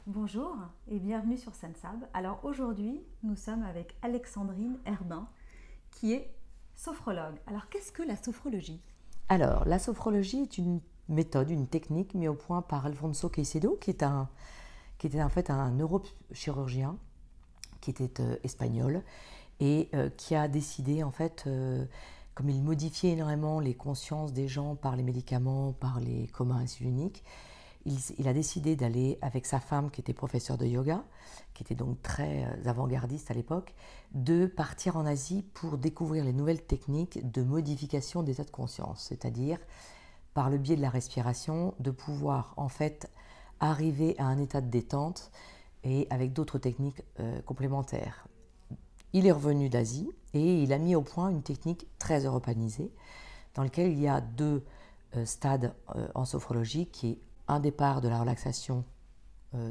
Bonjour et bienvenue sur Sensab. Alors aujourd'hui, nous sommes avec Alexandrine Herbin qui est sophrologue. Alors qu'est-ce que la sophrologie? Alors, la sophrologie est une méthode, une technique mise au point par Alfonso Caicedo, qui était en fait un neurochirurgien, qui était espagnol, et qui a décidé, en fait, comme il modifiait énormément les consciences des gens par les médicaments, par les communs ainsi uniques, il a décidé d'aller avec sa femme, qui était professeure de yoga, qui était donc très avant-gardiste à l'époque, de partir en Asie pour découvrir les nouvelles techniques de modification d'état de conscience, c'est-à-dire par le biais de la respiration, de pouvoir en fait arriver à un état de détente et avec d'autres techniques complémentaires. Il est revenu d'Asie et il a mis au point une technique très européanisée dans laquelle il y a deux stades en sophrologie qui est un départ de la relaxation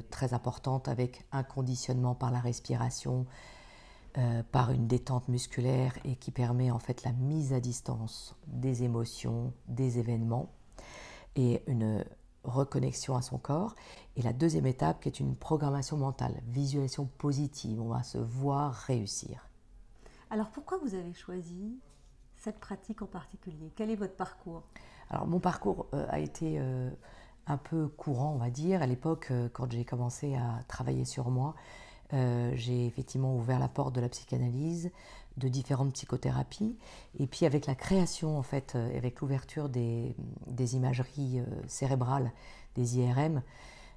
très importante avec un conditionnement par la respiration, par une détente musculaire et qui permet en fait la mise à distance des émotions, des événements et une reconnexion à son corps. Et la deuxième étape qui est une programmation mentale, visualisation positive, on va se voir réussir. Alors pourquoi vous avez choisi cette pratique en particulier? Quel est votre parcours? Alors mon parcours a été un peu courant, on va dire. À l'époque, quand j'ai commencé à travailler sur moi, j'ai effectivement ouvert la porte de la psychanalyse, de différentes psychothérapies. Et puis avec la création, en fait, avec l'ouverture des imageries cérébrales, des IRM,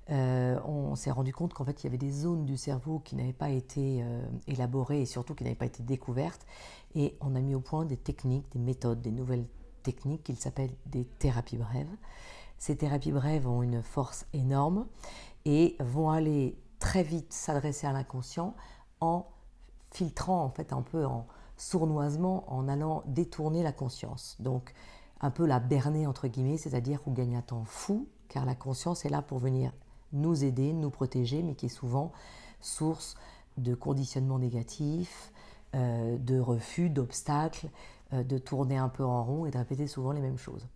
on s'est rendu compte qu'en fait, il y avait des zones du cerveau qui n'avaient pas été élaborées et surtout qui n'avaient pas été découvertes. Et on a mis au point des techniques, des méthodes, des nouvelles techniques qu'ils s'appellent des thérapies brèves. Ces thérapies brèves ont une force énorme et vont aller très vite s'adresser à l'inconscient en filtrant, en fait, un peu en sournoisement, en allant détourner la conscience. Donc, un peu la berner, entre guillemets, c'est-à-dire qu'on gagne un temps fou, car la conscience est là pour venir nous aider, nous protéger, mais qui est souvent source de conditionnements négatifs, de refus, d'obstacles, de tourner un peu en rond et de répéter souvent les mêmes choses.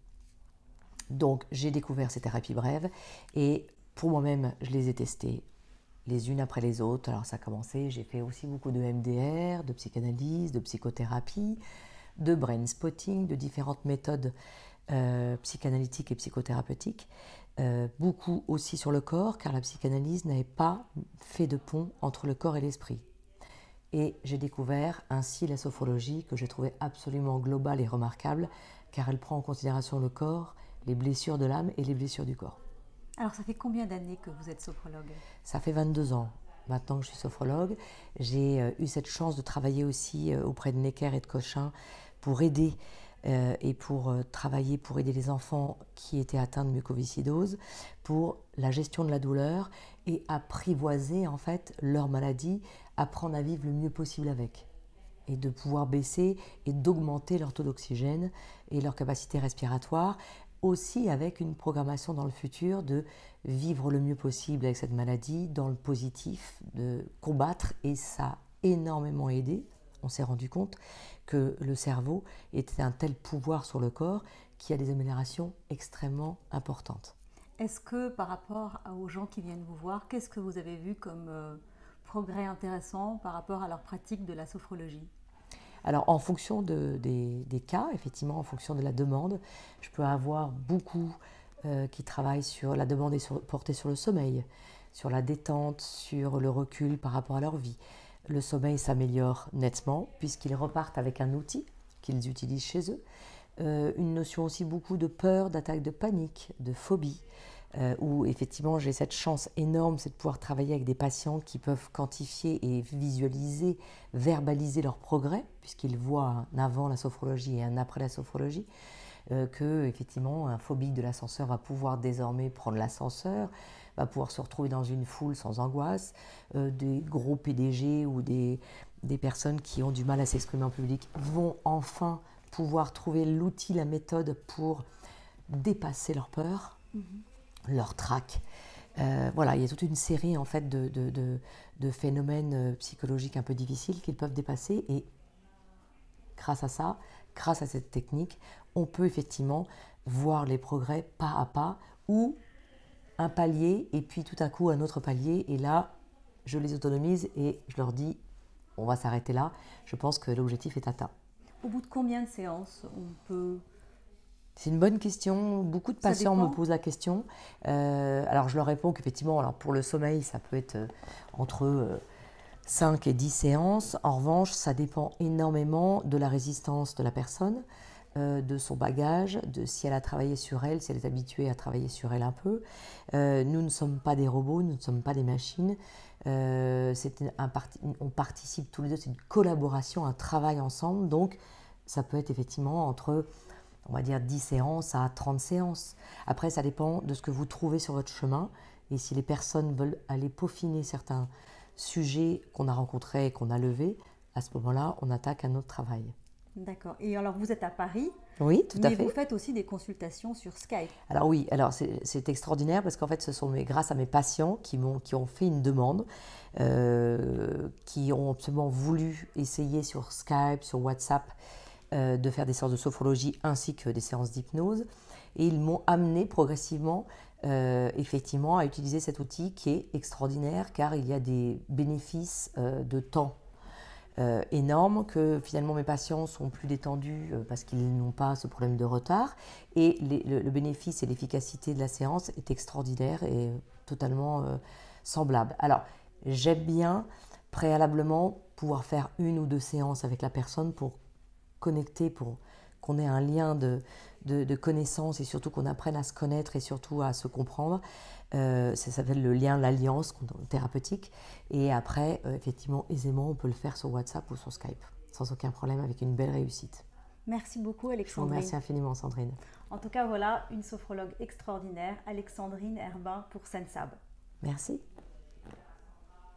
Donc j'ai découvert ces thérapies brèves et pour moi-même, je les ai testées les unes après les autres. Alors ça a commencé, j'ai fait aussi beaucoup de MDR, de psychanalyse, de psychothérapie, de brain spotting, de différentes méthodes psychanalytiques et psychothérapeutiques. Beaucoup aussi sur le corps, car la psychanalyse n'avait pas fait de pont entre le corps et l'esprit. Et j'ai découvert ainsi la sophrologie que j'ai trouvée absolument globale et remarquable, car elle prend en considération le corps, les blessures de l'âme et les blessures du corps. Alors ça fait combien d'années que vous êtes sophrologue? Ça fait 22 ans maintenant que je suis sophrologue. J'ai eu cette chance de travailler aussi auprès de Necker et de Cochin pour aider et pour travailler pour aider les enfants qui étaient atteints de mucoviscidose, pour la gestion de la douleur et apprivoiser en fait leur maladie, apprendre à vivre le mieux possible avec et de pouvoir baisser et d'augmenter leur taux d'oxygène et leur capacité respiratoire, aussi avec une programmation dans le futur de vivre le mieux possible avec cette maladie, dans le positif, de combattre, et ça a énormément aidé. On s'est rendu compte que le cerveau était un tel pouvoir sur le corps qu'il y a des améliorations extrêmement importantes. Est-ce que par rapport aux gens qui viennent vous voir, qu'est-ce que vous avez vu comme progrès intéressant par rapport à leur pratique de la sophrologie? Alors, en fonction des cas, effectivement, en fonction de la demande, je peux avoir beaucoup qui travaillent sur la demande est portée sur le sommeil, sur la détente, sur le recul par rapport à leur vie. Le sommeil s'améliore nettement puisqu'ils repartent avec un outil qu'ils utilisent chez eux. Une notion aussi beaucoup de peur, d'attaque de panique, de phobie, où effectivement j'ai cette chance énorme, c'est de pouvoir travailler avec des patients qui peuvent quantifier et visualiser, verbaliser leur progrès, puisqu'ils voient un avant la sophrologie et un après la sophrologie, que effectivement un phobique de l'ascenseur va pouvoir désormais prendre l'ascenseur, va pouvoir se retrouver dans une foule sans angoisse, des gros PDG ou des personnes qui ont du mal à s'exprimer en public vont enfin pouvoir trouver l'outil, la méthode pour dépasser leur peur, leur trac. Voilà, il y a toute une série en fait de phénomènes psychologiques un peu difficiles qu'ils peuvent dépasser et grâce à ça, grâce à cette technique, on peut effectivement voir les progrès pas à pas ou un palier et puis tout à coup un autre palier. Et là, je les autonomise et je leur dis, on va s'arrêter là. Je pense que l'objectif est atteint. Au bout de combien de séances on peut... C'est une bonne question. Beaucoup de patients me posent la question. Alors, je leur réponds qu'effectivement, alors pour le sommeil, ça peut être entre 5 et 10 séances. En revanche, ça dépend énormément de la résistance de la personne, de son bagage, de si elle a travaillé sur elle, si elle est habituée à travailler sur elle un peu. Nous ne sommes pas des robots, nous ne sommes pas des machines. On participe tous les deux, c'est une collaboration, un travail ensemble. Donc, ça peut être effectivement entre, on va dire, 10 séances à 30 séances. Après, ça dépend de ce que vous trouvez sur votre chemin. Et si les personnes veulent aller peaufiner certains sujets qu'on a rencontrés et qu'on a levés, à ce moment-là, on attaque un autre travail. D'accord. Et alors, vous êtes à Paris. Oui, tout à fait. Mais vous faites aussi des consultations sur Skype. Alors oui, alors c'est extraordinaire parce qu'en fait, ce sont grâce à mes patients qui ont fait une demande, qui ont absolument voulu essayer sur Skype, sur WhatsApp, de faire des séances de sophrologie ainsi que des séances d'hypnose. Et ils m'ont amené progressivement, effectivement, à utiliser cet outil qui est extraordinaire car il y a des bénéfices de temps énormes, que finalement mes patients sont plus détendus parce qu'ils n'ont pas ce problème de retard. Et le bénéfice et l'efficacité de la séance est extraordinaire et totalement semblable. Alors, j'aime bien préalablement pouvoir faire 1 ou 2 séances avec la personne pour connecter, pour qu'on ait un lien de connaissance et surtout qu'on apprenne à se connaître et surtout à se comprendre. Ça s'appelle le lien, l'alliance thérapeutique. Et après, effectivement, aisément, on peut le faire sur WhatsApp ou sur Skype, sans aucun problème, avec une belle réussite. Merci beaucoup, Alexandrine. Je vous remercie infiniment, Sandrine. En tout cas, voilà une sophrologue extraordinaire, Alexandrine Herbin pour Sensab. Merci.